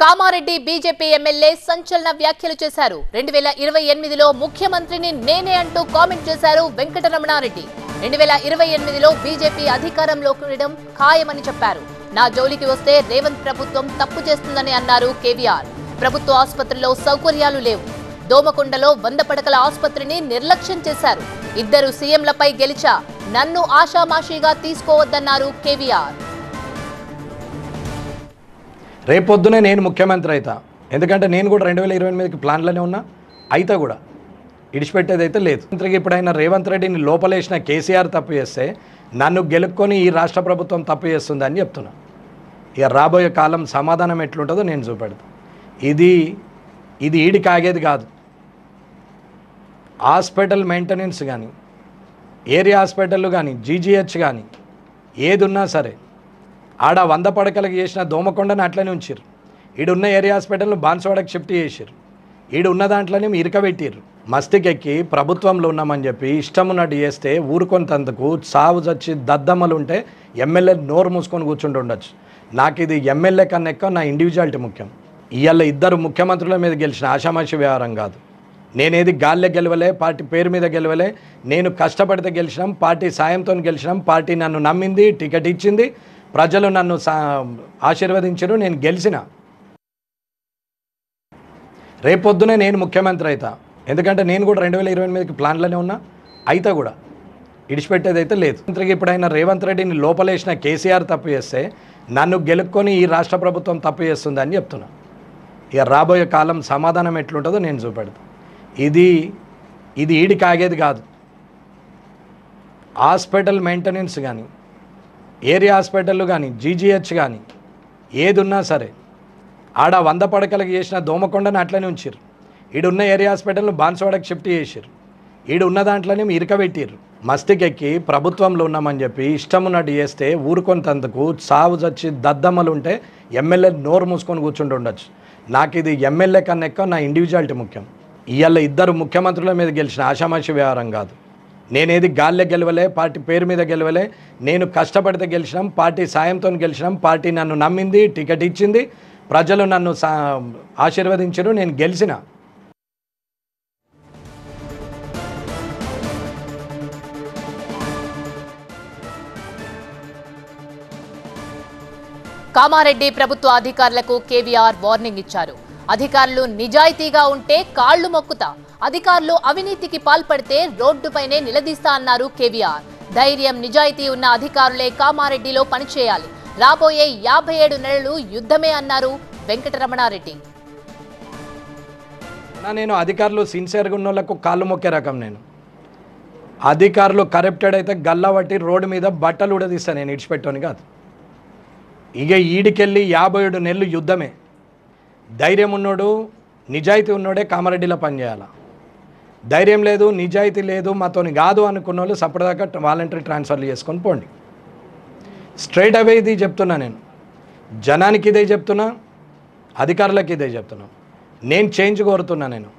Kamareddy BJP MLA సంచలన వ్యాఖ్యలు చేశారు. 2028లో ముఖ్యమంత్రిని నేనే అంటూ కామెంట్ చేశారు వెంకటరమణారెడ్డి. 2028లో బీజేపీ అధికారంలోకి రావడం ఖాయమని చెప్పారు. నా జోలికి వస్తే రేవంత్ ప్రభుత్వం తప్పు చేస్తుందని అన్నారు కేవీఆర్. ప్రభుత్వ ఆసుపత్రుల్లో సౌకర్యాలు లేవు. దోమకొండలో 100 పడకల ఆసుపత్రిని నిర్లక్ష్యం చేశారు. ఇద్దరు సీఎంలపై గెలిచా, నన్ను ఆషామాషీగా తీసుకోవద్దన్నారు కేవీఆర్. రేపొద్దునే నేను ముఖ్యమంత్రి అవుతా, ఎందుకంటే నేను కూడా 2028కి ప్లాన్లోనే ఉన్నా, అయితే కూడా ఇడిచిపెట్టేది అయితే లేదు. మంత్రికి ఇప్పుడైనా రేవంత్ రెడ్డిని లోపలేసిన కేసీఆర్ తప్పు చేస్తే నన్ను గెలుపుకొని ఈ రాష్ట్ర ప్రభుత్వం తప్పు చేస్తుంది అని చెప్తున్నా. ఇక రాబోయే కాలం సమాధానం ఎట్లుంటుందో నేను చూపెడతా. ఇది ఈడికి ఆగేది కాదు. హాస్పిటల్ మెయింటెనెన్స్ కానీ, ఏరియా హాస్పిటల్ కానీ, జీజీహెచ్ కానీ ఏది ఉన్నా సరే ఆడ 100 పడకలకు చేసిన దోమకొండని అట్లనే ఉంచారు. ఈడున్న ఏరియా హాస్పిటల్ను బాన్స్వాడకు షిఫ్ట్ చేసారు. ఈడున్న దాంట్లోనే ఇరకబెట్టారు. మస్తికెక్కి ప్రభుత్వంలో ఉన్నామని చెప్పి ఇష్టం ఉన్నట్టు చేస్తే ఊరుకొంతందుకు సావు చచ్చి దద్దమ్మలు ఉంటే ఎమ్మెల్యే నోరు మూసుకొని కూర్చుంటూ ఉండొచ్చు. నాకు ఇది ఎమ్మెల్యే కన్నా ఎక్కువ నా ఇండివిజువాలిటీ ముఖ్యం. ఇవాళ ఇద్దరు ముఖ్యమంత్రుల మీద గెలిచిన ఆషామాషి వ్యవహారం కాదు. నేనేది గాల్లే గెలవలే, పార్టీ పేరు మీద గెలవలే. నేను కష్టపడితే గెలిచినాం, పార్టీ సాయంతో గెలిచినాం, పార్టీ నన్ను నమ్మింది, టికెట్ ఇచ్చింది, ప్రజలు నన్ను ఆశీర్వదించారు, నేను గెలిచిన. రేపొద్దునే నేను ముఖ్యమంత్రి అవుతా, ఎందుకంటే నేను కూడా 2028కి ప్లాన్లోనే ఉన్నా, అయితే కూడా ఇడిచిపెట్టేది అయితే లేదు. మంత్రికి ఇప్పుడైనా రేవంత్ రెడ్డిని లోపలేసిన కేసీఆర్ తప్పు చేస్తే నన్ను గెలుపుకొని ఈ రాష్ట్ర ప్రభుత్వం తప్పు చేస్తుంది అని చెప్తున్నా. ఇక రాబోయే కాలం సమాధానం ఎట్లుంటుందో నేను చూపెడతా. ఇది ఈడికి ఆగేది కాదు. హాస్పిటల్ మెయింటెనెన్స్ కానీ, ఏరియా హాస్పిటల్ కానీ, జీజీహెచ్ కానీ ఏది ఉన్నా సరే ఆడ 100 పడకలకు చేసిన దోమకొండని అట్లనే ఉంచారు. ఈడున్న ఏరియా హాస్పిటల్ను బాన్స్వాడకు షిఫ్ట్ చేసారు. ఈడున్న దాంట్లోనే ఇరకబెట్టారు. మస్తికెక్కి ప్రభుత్వంలో ఉన్నామని చెప్పి ఇష్టం ఉన్నట్టు చేస్తే ఊరుకొంతందుకు సావు చచ్చి దద్దమ్మలు ఉంటే ఎమ్మెల్యే నోరు మూసుకొని కూర్చుంటూ ఉండొచ్చు. నాకు ఇది ఎమ్మెల్యే కన్నా ఎక్కువ నా ఇండివిజువాలిటీ ముఖ్యం. ఇవాళ ఇద్దరు ముఖ్యమంత్రుల మీద గెలిచిన ఆషామాషి వ్యవహారం కాదు. నేనేది గాల్లే గెలవలే, పార్టీ పేరు మీద గెలవలే. నేను కష్టపడితే గెలిచినాం, పార్టీ సాయంతో గెలిచినాం, పార్టీ నన్ను నమ్మింది, టికెట్ ఇచ్చింది, ప్రజలు నన్ను ఆశీర్వదించారు, నేను గెలిచిన. కామారెడ్డి ప్రభుత్వ అధికారులకు కేవీఆర్ వార్నింగ్ ఇచ్చారు. అధికారులు నిజాయితీగా ఉంటే కాళ్లు మొక్కుతా, అధికారులు అవినీతికి పాల్పడితే రోడ్డుపైనే నిలదీస్తా అన్నారు కేవీఆర్. ధైర్యం, నిజాయితీ ఉన్న అధికారులే కామారెడ్డిలో పనిచేయాలి. రాబోయే 57 నెలలు యుద్ధమే అన్నారు వెంకటరమణారెడ్డి. నేను అధికారులు సిన్సియర్గా ఉన్న వాళ్ళకు కాళ్ళు మొక్కే రకం. నేను అధికారులు కరప్టెడ్ అయితే గల్లబట్టి రోడ్డు మీద బట్టలు ఉడదీస్తాను, నేను ఇడిచిపెట్టాను కాదు. ఇక ఈడికెళ్ళి 57 నెలలు యుద్ధమే. ధైర్యం ఉన్నోడు, నిజాయితీ ఉన్నోడే కామారెడ్డిలో పనిచేయాలి. ధైర్యం లేదు, నిజాయితీ లేదు, మాతోని కాదు అనుకున్న వాళ్ళు సపరేట్గా వాలంటరీ ట్రాన్స్ఫర్లు చేసుకొని పోండి. స్ట్రైట్ అవే ఇది చెప్తున్నా. నేను జనానికి ఇదే చెప్తున్నా, అధికారులకు ఇదే చెప్తున్నా. నేను చేంజ్ కోరుతున్నా. నేను